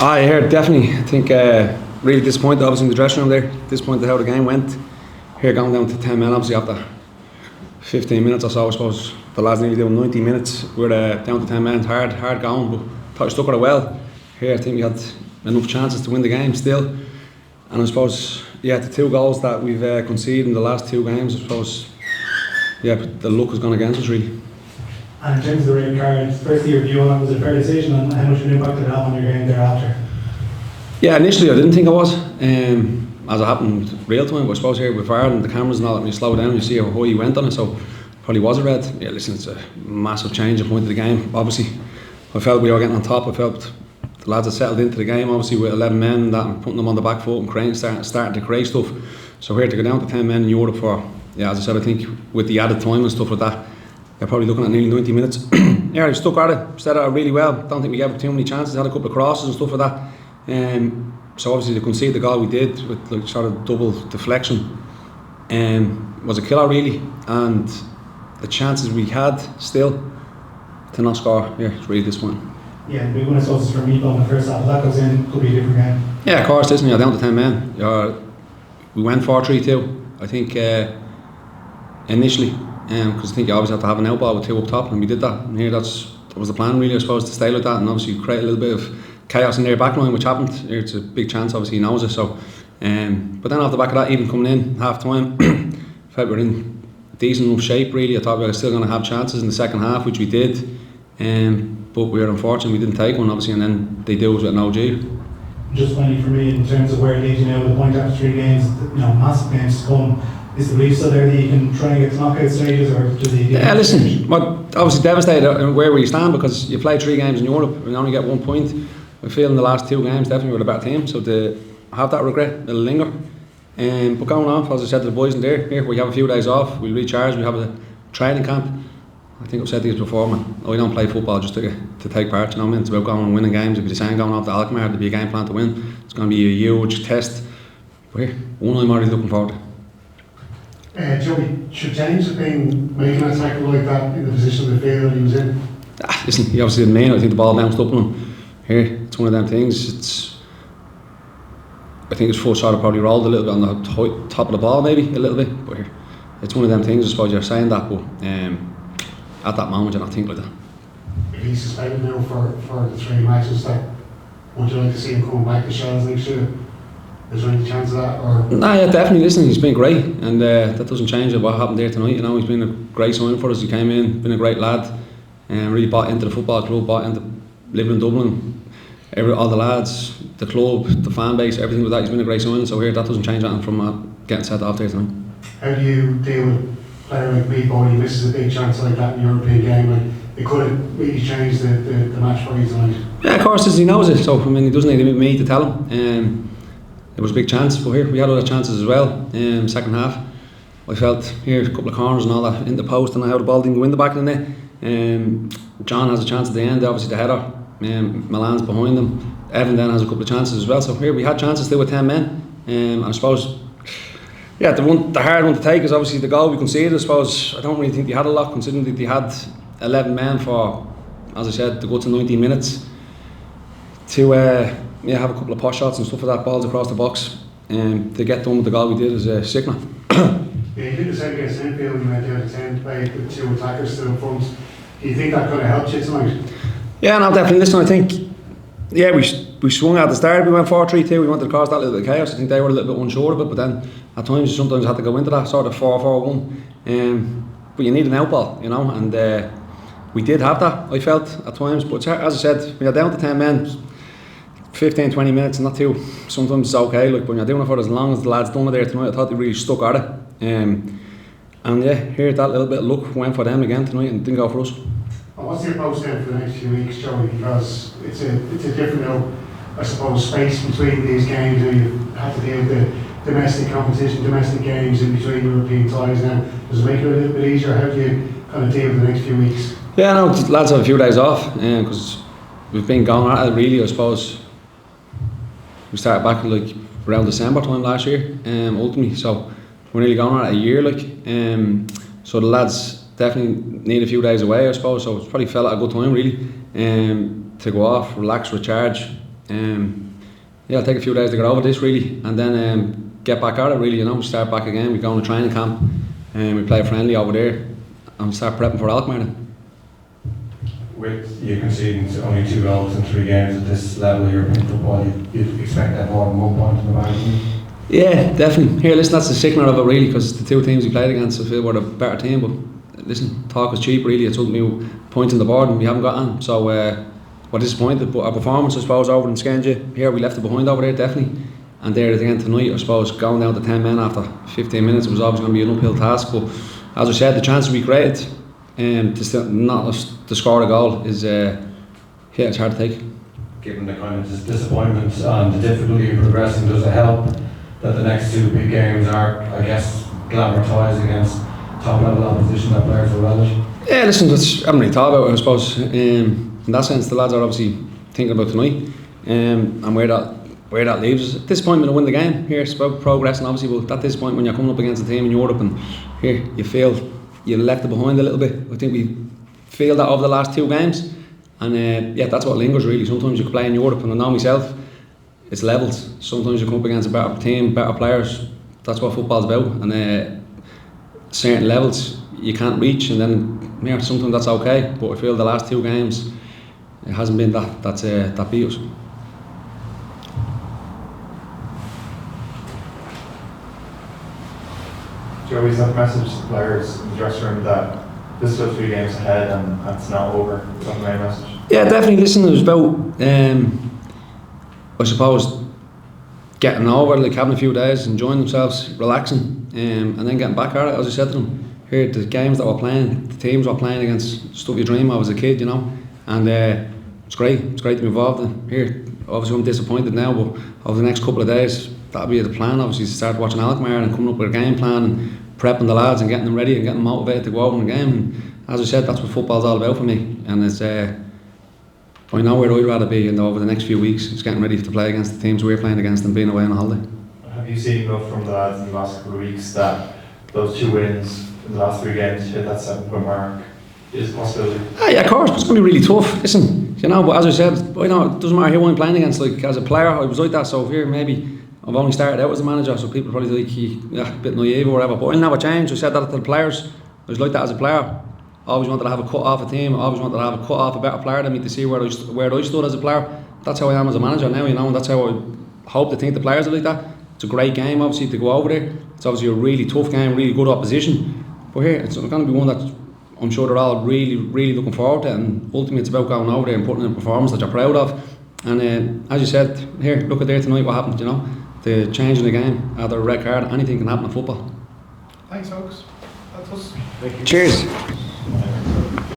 I heard definitely. I think really disappointed obviously in the dressing room there. Disappointed how the game went. Here going down to 10 men obviously after 15 minutes or so. I suppose the lads nearly doing 90 minutes. We're down to 10 men. Hard going, but thought we stuck it well. Here I think we had enough chances to win the game still. And I suppose the 2 goals that we've conceded in the last 2 games, I suppose the luck has gone against us really. And in terms of the red card, firstly your view on it, was it a fair decision and how much of an impact did it have on your game thereafter? Yeah, initially I didn't think it was, as it happened real time, but I suppose here with VAR and the cameras and all that, when you slow down you see how high he went on it, so probably was a red. Yeah, listen, it's a massive change at point of the game. Obviously I felt we were getting on top. I felt the lads had settled into the game obviously with 11 men and that, and putting them on the back foot and creating, starting to create stuff. So here to go down to 10 men in Europe for, as I said, I think with the added time and stuff like that, they're probably looking at nearly 90 minutes. Yeah, I stuck at it, set it out really well. Don't think we gave up too many chances, had a couple of crosses and stuff like that. So obviously to concede the goal we did with like sort of double deflection was a killer really, and the chances we had still to not score, it's really disappointing. Yeah, the big one I suppose is for Meatball in the first half. If that goes in, could be a different game. Yeah, of course, listen, you're down to 10 men. We went 4-3-2, I think initially, because I think you always have to have an out ball with 2 up top, and we did that. And here that was the plan really, I suppose, to stay like that, and obviously create a little bit of chaos in their back line, which happened. It's a big chance, obviously he knows it. So, but then off the back of that, even coming in half time, felt we were in decent enough shape really. I thought we were still going to have chances in the second half, which we did, but we were unfortunate we didn't take one obviously, and then they do it with no G. Just finally for me, in terms of where it leaves you now with a point after 3 games, massive games to come, is the belief still there that you can try and get to knockout stages, or do they? Yeah, listen, well, obviously devastated where we stand because you play 3 games in Europe and you only get 1 point. I feel in the last 2 games definitely we're the better team, so to have that regret, it'll linger. But going on, as I said to the boys in there, here we have a few days off, we'll recharge, we have a training camp. I think I've said these before, man. I don't play football just to take part, you know what I mean? It's about going and winning games. It'll be the same going off to Alkmaar, there'll be a game plan to win. It's going to be a huge test. But here, one I'm already looking forward to. Joey, should James have been making a tackle like that in the position of the field that he was in? Listen, he obviously didn't mean it. I think the ball bounced up on him. Here, it's one of them things. I think his foot sort of probably rolled a little bit on the top of the ball, maybe a little bit. But here, it's one of them things. I suppose you're saying that, but at that moment, you're not thinking like that. If he's suspended now for the 3 matches, would you like to see him coming back to Shells next year? Is there any chance of that? Or? Nah, yeah, definitely. Listen, he's been great, and that doesn't change what happened there tonight. You know, he's been a great sign for us. He came in, been a great lad, and really bought into the football club, bought into living in Dublin. All the lads, the club, the fan base, everything with that. He's been a great sign. So here, that doesn't change anything from getting set off there tonight. How do you deal with a player like Meatball? He misses a big chance like that in a European game. Like, it could have really changed the match for you tonight. Yeah, of course, he knows it. So I mean, he doesn't need me to tell him. It was a big chance, but here we had other chances as well. Second half, I felt here a couple of corners and all that in the post, and I had the ball didn't go in the back of the net. John has a chance at the end, obviously the header. Milan's behind them. Evan then has a couple of chances as well. So here we had chances still with 10 men. And I suppose, the hard one to take is obviously the goal we conceded. I suppose I don't really think they had a lot, considering that they had 11 men for, as I said, to go to 90 minutes. To have a couple of posh shots and stuff like that, balls across the box, to get done with the goal we did is a sickener. Yeah, you did the same against Enfield, you went down to 10 to play with 2 attackers still up front. Do you think that kind of helped you tonight? Yeah, no, definitely. Listen, I think, we swung at the start, we went 4-3-2, we wanted to cause that little bit of chaos. I think they were a little bit unsure of it, but then at times you sometimes had to go into that sort of 4-4-1. But you need an out ball, you know, and we did have that, I felt, at times. But as I said, we are down to 10 men, 15-20 minutes, not too, sometimes it's okay, like, but when you're doing it for as long as the lads done it there tonight, I thought they really stuck at it. And here that little bit of luck went for them again tonight and didn't go for us. Well, what's your post then for the next few weeks, Joey? Because it's a different, I suppose, space between these games, and you've had to deal with the domestic competition, domestic games in between European ties now. Does it make it a little bit easier? How do you kind of deal with the next few weeks? Yeah, no, lads have a few days off, because we've been going at it really, I suppose. We started back like around December time last year, ultimately, so we're nearly going on it a year, like. So the lads definitely need a few days away, I suppose. So it's probably felt like a good time really, to go off, relax, recharge, Yeah, I'll take a few days to get over this really, and then get back at it really. We start back again. We go on a training camp, and we play a friendly over there, and start prepping for Alkmaar then. With you conceding only 2 goals in 3 games at this level of European football, you'd expect that more than 1 point in the bag. Yeah, definitely. Here, listen, that's the sickener of it really, because the 2 teams we played against, I feel were the better team. But listen, talk was cheap really. It's ultimately points on the board, and we haven't got on. So we're disappointed. But our performance, I suppose, over in Skenja, here we left it behind over there definitely. And there again tonight, I suppose, going down to 10 men after 15 minutes, it was obviously going to be an uphill task. But as I said, the chances we created, not to score a goal is it's hard to take. Given the kind of disappointment and the difficulty of progressing, does it help that the next 2 big games are, I guess, glamorised against top level opposition that players will relish? Yeah, listen, I haven't really thought about it, I suppose. In that sense, the lads are obviously thinking about tonight and where that leaves us. Disappointment to win the game. Here, it's about progress, and obviously, that disappointment when you're coming up against a team in Europe, and here you feel you left it behind a little bit. I think we feel that over the last 2 games, and that's what lingers really. Sometimes you can play in Europe, and I know myself, it's levels. Sometimes you come up against a better team, better players. That's what football's about, and certain levels you can't reach, and then sometimes that's okay. But I feel the last 2 games, it hasn't been that beat us. Joe, is that message to the players in the dressing room that there's still 3 games ahead and it's not over? Is that the main message? Yeah, definitely. Listen, it was about, I suppose, getting over, like having a few days, enjoying themselves, relaxing, and then getting back at it. As I said to them, here, the games that we're playing, the teams we're playing against, stuff you dream of as a kid, and it's great. It's great to be involved in. Here, obviously, I'm disappointed now, but over the next couple of days, that'll be the plan, obviously, to start watching Alkmaar and coming up with a game plan and prepping the lads and getting them ready and getting them motivated to go out in the game. And as I said, that's what football's all about for me. And it's I know where I'd rather be over the next few weeks. It's getting ready to play against the teams we're playing against and being away on a holiday. Have you seen enough from the lads in the last couple of weeks that those 2 wins in the last 3 games hit that 7-point mark is a possibility? Yeah, of course, it's going to be really tough. Listen, but as I said, it doesn't matter who I'm playing against. Like, as a player, I was like that, so here maybe I've only started out as a manager, so people probably think a bit naive or whatever, but I'll never change. I said that to the players. I was like that as a player. I always wanted to have a cut off a team. I always wanted to have a cut off a better player than me to see where I stood as a player. That's how I am as a manager now, and that's how I hope to think the players are like that. It's a great game, obviously, to go over there. It's obviously a really tough game, really good opposition. But here, it's going to be one that I'm sure they're all really, really looking forward to, and ultimately it's about going over there and putting in a performance that you're proud of. And as you said, here, look at there tonight, what happened, the change in the game, after a red card, anything can happen in football. Thanks, folks. That's us. Cheers.